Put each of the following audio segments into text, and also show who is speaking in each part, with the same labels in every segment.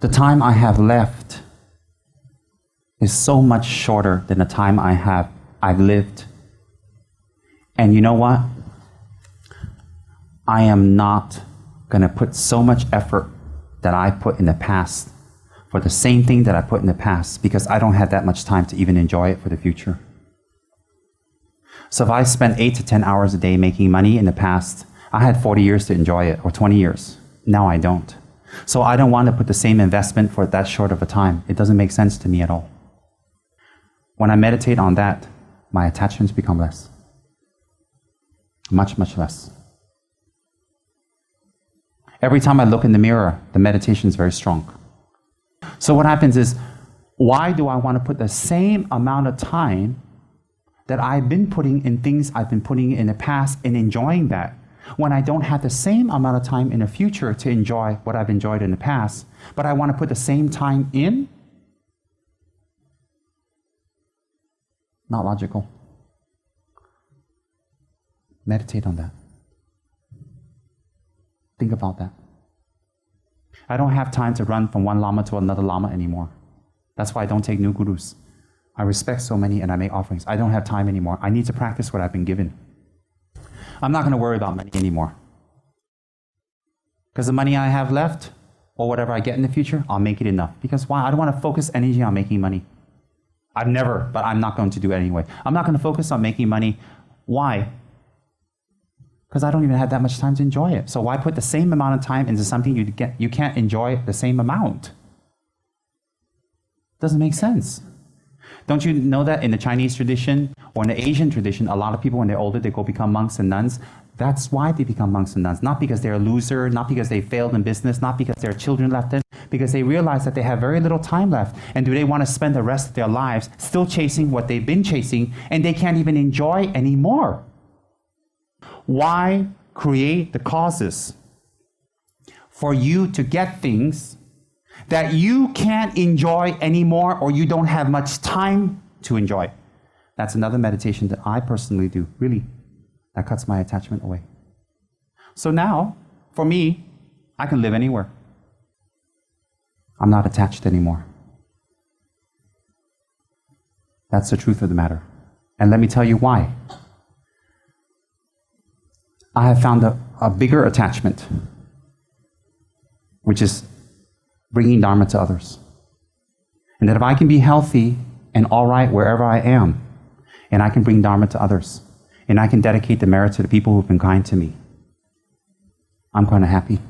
Speaker 1: the time I have left is so much shorter than the time I've lived. And you know what? I am not going to put so much effort that I put in the past for the same thing that I put in the past, because I don't have that much time to even enjoy it for the future. So if I spent 8 to 10 hours a day making money in the past, I had 40 years to enjoy it, or 20 years. Now I don't. So I don't want to put the same investment for that short of a time. It doesn't make sense to me at all. When I meditate on that, my attachments become less. Much, much less. Every time I look in the mirror, the meditation is very strong. So what happens is, why do I want to put the same amount of time that I've been putting in things I've been putting in the past and enjoying that, when I don't have the same amount of time in the future to enjoy what I've enjoyed in the past, but I want to put the same time in? Not logical. Meditate on that. Think about that. I don't have time to run from one lama to another lama anymore. That's why I don't take new gurus. I respect so many and I make offerings. I don't have time anymore. I need to practice what I've been given. I'm not going to worry about money anymore. Because the money I have left, or whatever I get in the future, I'll make it enough. Because why? I don't want to focus energy on making money. I've never, but I'm not going to do it anyway. I'm not going to focus on making money. Why? Because I don't even have that much time to enjoy it. So why put the same amount of time into something you can't enjoy the same amount? Doesn't make sense. Don't you know that in the Chinese tradition or in the Asian tradition, a lot of people when they're older, they go become monks and nuns? That's why they become monks and nuns. Not because they're a loser, not because they failed in business, not because there are children left in, because they realize that they have very little time left. And do they want to spend the rest of their lives still chasing what they've been chasing, and they can't even enjoy anymore? Why create the causes for you to get things that you can't enjoy anymore, or you don't have much time to enjoy? That's another meditation that I personally do, really. That cuts my attachment away. So now, for me, I can live anywhere. I'm not attached anymore. That's the truth of the matter. And let me tell you why. I have found a bigger attachment, which is bringing Dharma to others. And that if I can be healthy and all right wherever I am, and I can bring Dharma to others, and I can dedicate the merit to the people who've been kind to me, I'm kind of happy.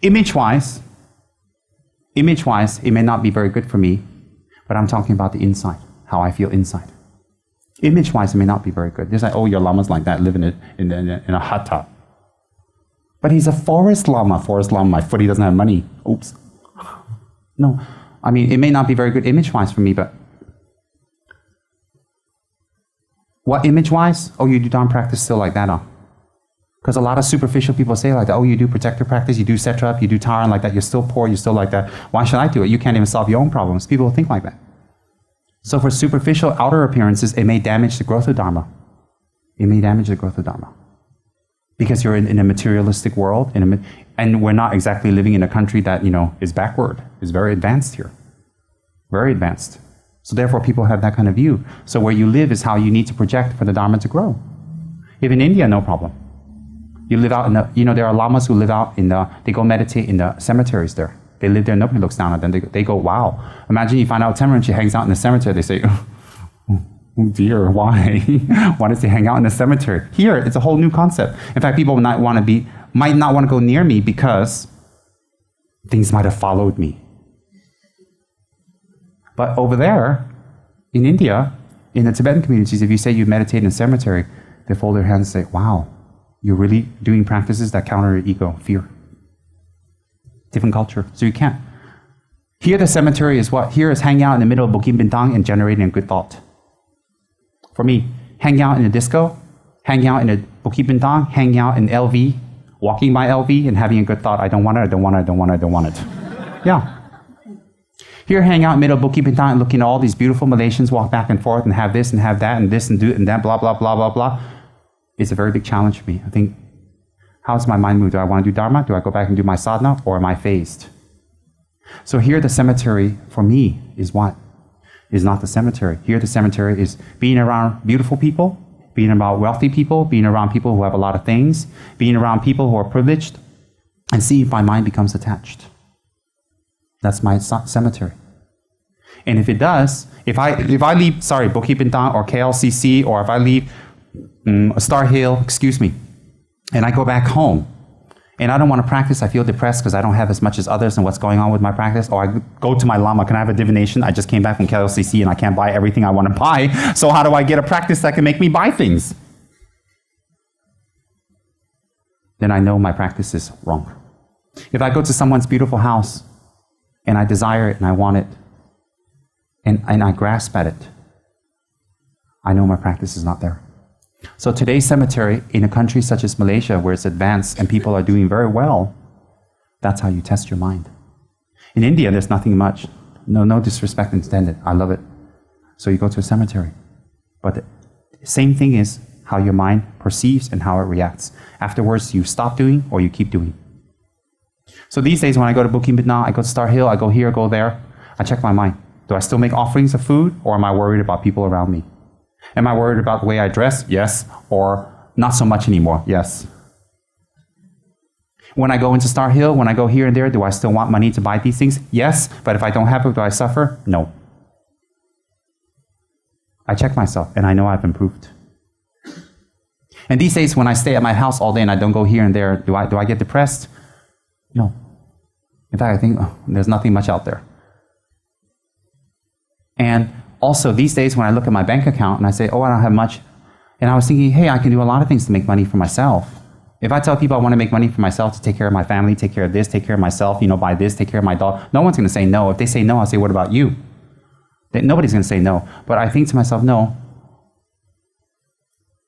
Speaker 1: Image-wise, it may not be very good for me, but I'm talking about the inside, how I feel inside. Image-wise, it may not be very good. There's like, oh, your lama's like that, living in a hot tub. But he's a forest lama. Forest lama, my foot, he doesn't have money. Oops. No, I mean, it may not be very good image-wise for me, but what image-wise? Oh, you do Dharma practice still like that, huh? Because a lot of superficial people say like that, oh, you do protector practice, you do setrap, you do Taran like that, you're still poor, you're still like that. Why should I do it? You can't even solve your own problems. People think like that. So for superficial outer appearances, it may damage the growth of Dharma. It may damage the growth of Dharma. Because you're in a materialistic world, and we're not exactly living in a country that, is backward, is very advanced here. Very advanced. So therefore people have that kind of view. So where you live is how you need to project for the Dharma to grow. If in India, no problem. You live out in there are lamas who live out they go meditate in the cemeteries there. They live there, nobody looks down at them. They go, wow. Imagine you find out Temrenchi hangs out in the cemetery. They say, oh dear, why? Why does he hang out in the cemetery? Here, it's a whole new concept. In fact, people might not want to go near me because things might have followed me. But over there, in India, in the Tibetan communities, if you say you meditate in a cemetery, they fold their hands and say, wow, you're really doing practices that counter your ego, fear. Different culture, so you can't. Here the cemetery is what? Here is hanging out in the middle of Bukit Bintang and generating a good thought. For me, hanging out in a disco, hanging out in a Bukit Bintang, hanging out in LV, walking by LV and having a good thought, I don't want it, I don't want it, I don't want it, I don't want it. Yeah. Here, hang out in the middle of Bukit Bintang and looking at all these beautiful Malaysians walk back and forth and have this and have that and this and do and that, blah, blah, blah, blah, blah. It's a very big challenge for me. I think, how's my mind move? Do I want to do Dharma? Do I go back and do my sadhana? Or am I phased? So here the cemetery for me is what? Is not the cemetery. Here the cemetery is being around beautiful people, being around wealthy people, being around people who have a lot of things, being around people who are privileged, and see if my mind becomes attached. That's my cemetery. And if it does, if I leave, Bukit Bintang or KLCC, or if I leave Star Hill, and I go back home, and I don't want to practice, I feel depressed because I don't have as much as others and what's going on with my practice, or I go to my Lama, can I have a divination? I just came back from KLCC and I can't buy everything I want to buy, so how do I get a practice that can make me buy things? Then I know my practice is wrong. If I go to someone's beautiful house and I desire it and I want it, and I grasp at it, I know my practice is not there. So today's cemetery, in a country such as Malaysia, where it's advanced and people are doing very well, that's how you test your mind. In India, there's nothing much. No disrespect intended. I love it. So you go to a cemetery. But the same thing is how your mind perceives and how it reacts. Afterwards, you stop doing or you keep doing. So these days, when I go to Bukit Bintang, I go to Star Hill, I go here, go there, I check my mind. Do I still make offerings of food, or am I worried about people around me? Am I worried about the way I dress? Yes. Or not so much anymore? Yes. When I go into Star Hill, when I go here and there, do I still want money to buy these things? Yes. But if I don't have it, do I suffer? No. I check myself, and I know I've improved. And these days, when I stay at my house all day and I don't go here and there, do I get depressed? No. In fact, I think there's nothing much out there. And also, these days, when I look at my bank account and I say, oh, I don't have much, and I was thinking, hey, I can do a lot of things to make money for myself. If I tell people I want to make money for myself, to take care of my family, take care of this, take care of myself, buy this, take care of my dog, no one's going to say no. If they say no, I'll say, what about you? Nobody's going to say no. But I think to myself, no,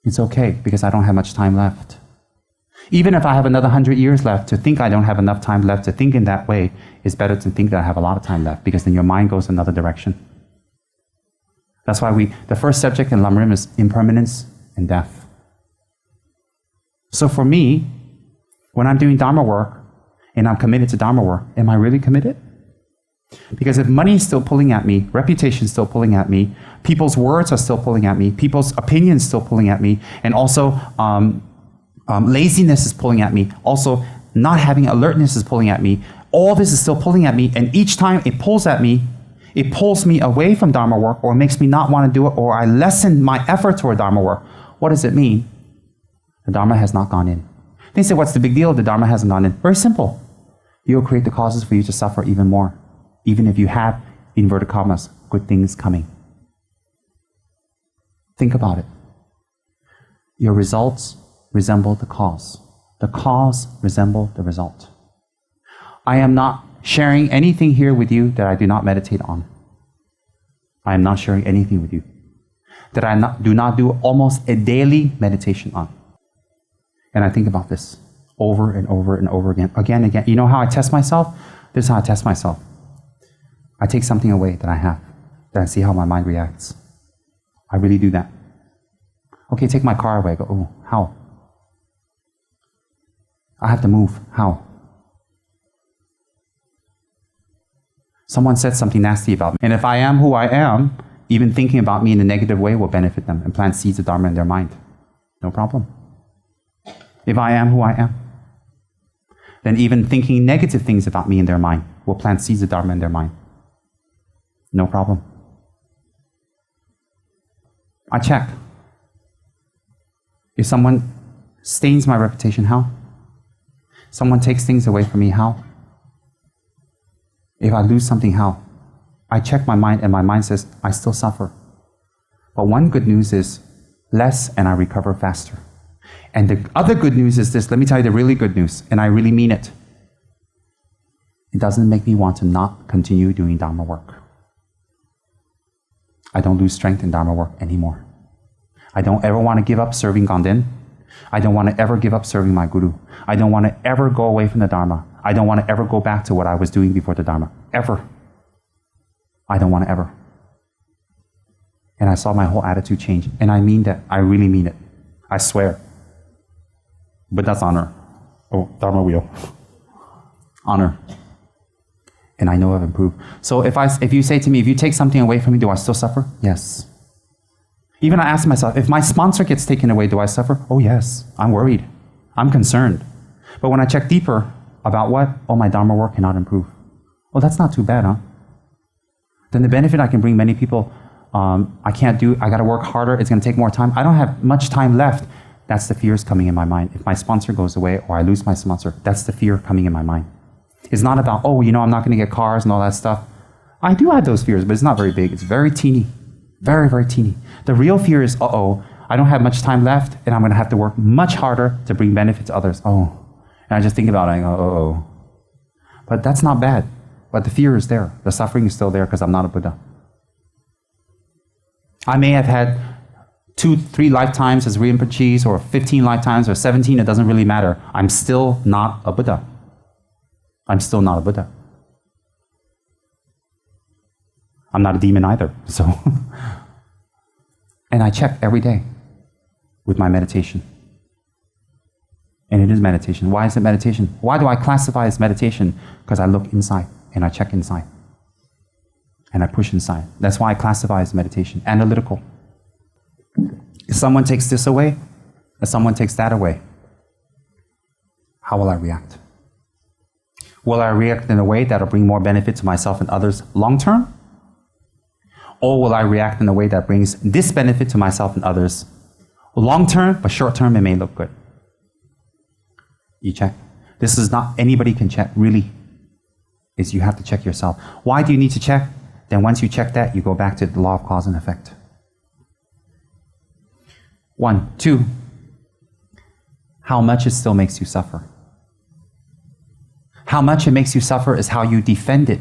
Speaker 1: it's okay, because I don't have much time left. Even if I have another 100 years left, to think I don't have enough time left to think in that way is better to think that I have a lot of time left, because then your mind goes another direction. That's why the first subject in Lam Rim is impermanence and death. So for me, when I'm doing Dharma work and I'm committed to Dharma work, am I really committed? Because if money is still pulling at me, reputation is still pulling at me, people's words are still pulling at me, people's opinions still pulling at me, and also laziness is pulling at me, also not having alertness is pulling at me, all this is still pulling at me, and each time it pulls at me, it pulls me away from Dharma work, or makes me not want to do it, or I lessen my effort toward Dharma work. What does it mean? The Dharma has not gone in. They say, what's the big deal? The Dharma hasn't gone in. Very simple. You'll create the causes for you to suffer even more, even if you have, inverted commas, good things coming. Think about it. Your results resemble the cause. The cause resemble the result. I am not sharing anything here with you that I do not meditate on. I am not sharing anything with you that I do not do almost a daily meditation on. And I think about this over and over and over again. Again. You know how I test myself? This is how I test myself. I take something away that I have, then I see how my mind reacts. I really do that. Okay, take my car away. I go, oh, how? I have to move. How? Someone said something nasty about me. And if I am who I am, even thinking about me in a negative way will benefit them and plant seeds of Dharma in their mind. No problem. If I am who I am, then even thinking negative things about me in their mind will plant seeds of Dharma in their mind. No problem. I check. If someone stains my reputation, how? Someone takes things away from me, how? If I lose something, how? I check my mind and my mind says, I still suffer. But one good news is less and I recover faster. And the other good news is this, let me tell you the really good news, and I really mean it. It doesn't make me want to not continue doing Dharma work. I don't lose strength in Dharma work anymore. I don't ever want to give up serving Ganden. I don't want to ever give up serving my Guru. I don't want to ever go away from the Dharma. I don't want to ever go back to what I was doing before the Dharma. Ever. I don't want to ever. And I saw my whole attitude change. And I mean that. I really mean it. I swear. But that's honor. Oh, Dharma wheel. Honor. And I know I've improved. So if you say to me, if you take something away from me, do I still suffer? Yes. Even I ask myself, if my sponsor gets taken away, do I suffer? Oh yes, I'm worried. I'm concerned. But when I check deeper about what? Oh, my Dharma work cannot improve. Well, that's not too bad, huh? Then the benefit I can bring many people, I got to work harder, it's going to take more time. I don't have much time left. That's the fears coming in my mind. If my sponsor goes away or I lose my sponsor, that's the fear coming in my mind. It's not about, oh, I'm not going to get cars and all that stuff. I do have those fears, but it's not very big. It's very teeny. Very, very teeny. The real fear is, I don't have much time left and I'm going to have to work much harder to bring benefit to others. Oh. And I just think about it and go, But that's not bad. But the fear is there. The suffering is still there because I'm not a Buddha. I may have had 2, 3 lifetimes as Rinpoches or 15 lifetimes or 17. It doesn't really matter. I'm still not a Buddha. I'm still not a Buddha. I'm not a demon either. So, and I check every day with my meditation. And it is meditation. Why is it meditation? Why do I classify as meditation? Because I look inside and I check inside. And I push inside. That's why I classify as meditation. Analytical. If someone takes this away, if someone takes that away, how will I react? Will I react in a way that will bring more benefit to myself and others long term? Or will I react in a way that brings this benefit to myself and others long term, but short term it may look good? You check. This is not, anybody can check, really. Is you have to check yourself. Why do you need to check? Then once you check that, you go back to the law of cause and effect. 1, 2. How much it still makes you suffer. How much it makes you suffer is how you defend it.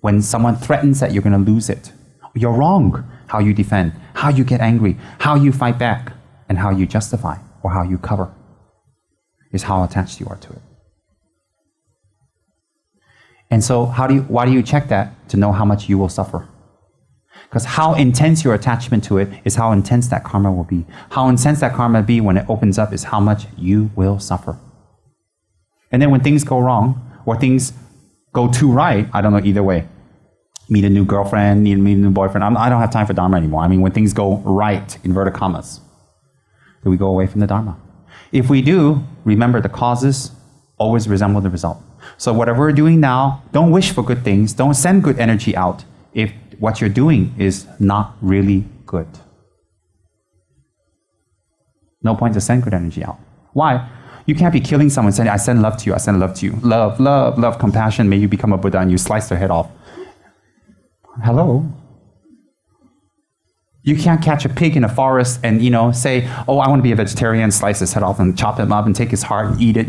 Speaker 1: When someone threatens that you're going to lose it. You're wrong. How you defend, how you get angry, how you fight back, and how you justify or how you cover is how attached you are to it. And so why do you check that? To know how much you will suffer. Because how intense your attachment to it is how intense that karma will be. How intense that karma will be when it opens up is how much you will suffer. And then when things go wrong, or things go too right, I don't know, either way. Meet a new girlfriend, meet a new boyfriend. I don't have time for Dharma anymore. I mean, when things go right, inverted commas, do we go away from the Dharma? If we do, remember the causes always resemble the result. So whatever we're doing now, don't wish for good things. Don't send good energy out if what you're doing is not really good. No point to send good energy out. Why? You can't be killing someone saying, I send love to you, I send love to you. Love, love, love, compassion. May you become a Buddha, and you slice their head off. Hello? You can't catch a pig in a forest and, say, oh, I want to be a vegetarian, slice his head off and chop him up and take his heart and eat it.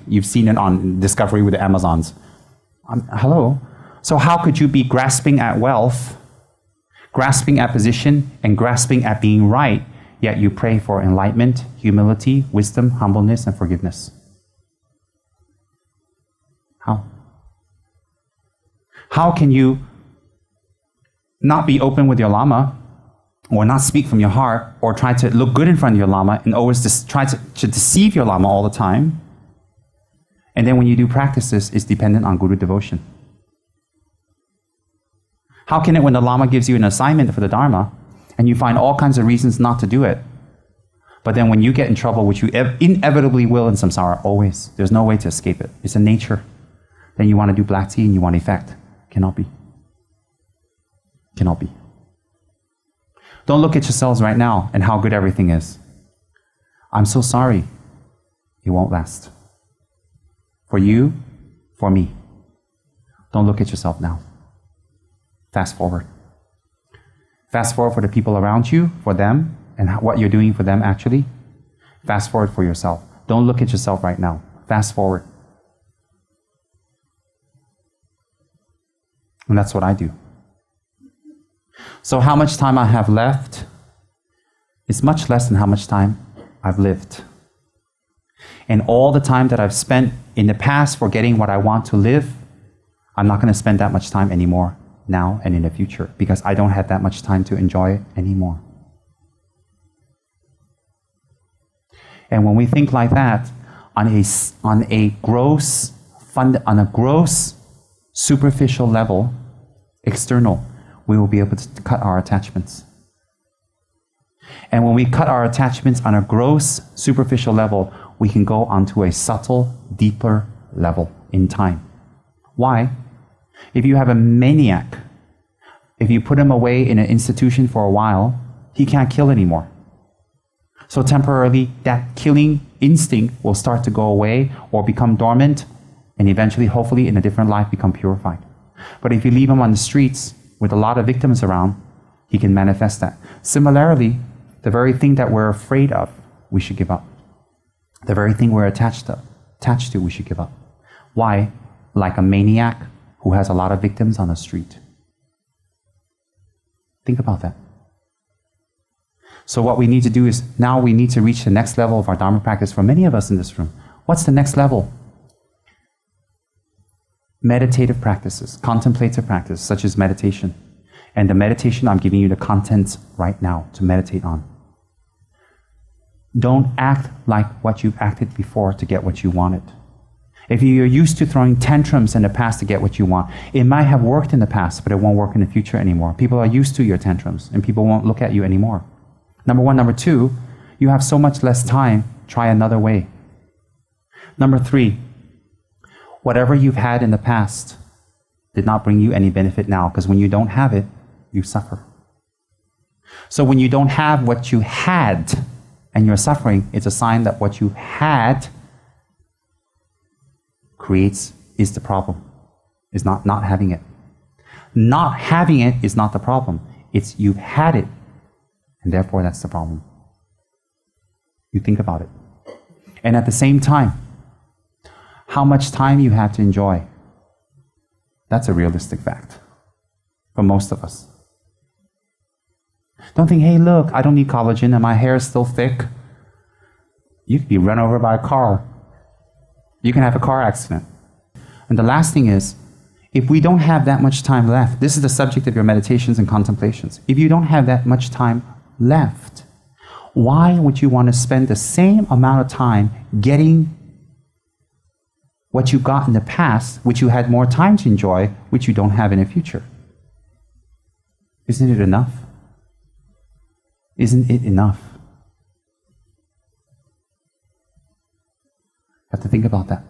Speaker 1: You've seen it on Discovery with the Amazons. Hello? So how could you be grasping at wealth, grasping at position, and grasping at being right, yet you pray for enlightenment, humility, wisdom, humbleness, and forgiveness? How? How can you not be open with your Lama, or not speak from your heart, or try to look good in front of your Lama, and always try to deceive your Lama all the time? And then when you do practices, it's dependent on Guru devotion. How can it, when the Lama gives you an assignment for the Dharma, and you find all kinds of reasons not to do it, but then when you get in trouble, which you inevitably will in samsara, always, there's no way to escape it. It's a nature. Then you want to do black tea and you want effect. Cannot be. Cannot be. Don't look at yourselves right now and how good everything is. I'm so sorry. It won't last. For you, for me. Don't look at yourself now. Fast forward. Fast forward for the people around you, for them, and what you're doing for them actually. Fast forward for yourself. Don't look at yourself right now. Fast forward. And that's what I do. So how much time I have left is much less than how much time I've lived. And all the time that I've spent in the past for getting what I want to live, I'm not going to spend that much time anymore now and in the future, because I don't have that much time to enjoy it anymore. And when we think like that, on a gross superficial level, external, we will be able to cut our attachments. And when we cut our attachments on a gross, superficial level, we can go onto a subtle, deeper level in time. Why? If you have a maniac, if you put him away in an institution for a while, he can't kill anymore. So temporarily, that killing instinct will start to go away or become dormant, and eventually, hopefully, in a different life, become purified. But if you leave him on the streets with a lot of victims around, he can manifest that. Similarly, the very thing that we're afraid of, we should give up. The very thing we're attached to, we should give up. Why? Like a maniac who has a lot of victims on the street. Think about that. So what we need to do is, now we need to reach the next level of our Dharma practice for many of us in this room. What's the next level? Meditative practices, contemplative practice, such as meditation. And the meditation, I'm giving you the contents right now to meditate on. Don't act like what you've acted before to get what you wanted. If you're used to throwing tantrums in the past to get what you want, it might have worked in the past, but it won't work in the future anymore. People are used to your tantrums, and people won't look at you anymore. Number one. Number two, you have so much less time, try another way. Number three, whatever you've had in the past did not bring you any benefit now, because when you don't have it, you suffer. So when you don't have what you had and you're suffering, it's a sign that what you had is the problem, is not having it. Not having it is not the problem. It's you've had it, and therefore that's the problem. You think about it. And at the same time, how much time you have to enjoy, that's a realistic fact for most of us. Don't think, hey, look, I don't need collagen and my hair is still thick. You could be run over by a car. You can have a car accident. And the last thing is, if we don't have that much time left, this is the subject of your meditations and contemplations. If you don't have that much time left, why would you want to spend the same amount of time getting what you got in the past, which you had more time to enjoy, which you don't have in the future? Isn't it enough? Isn't it enough? Have to think about that.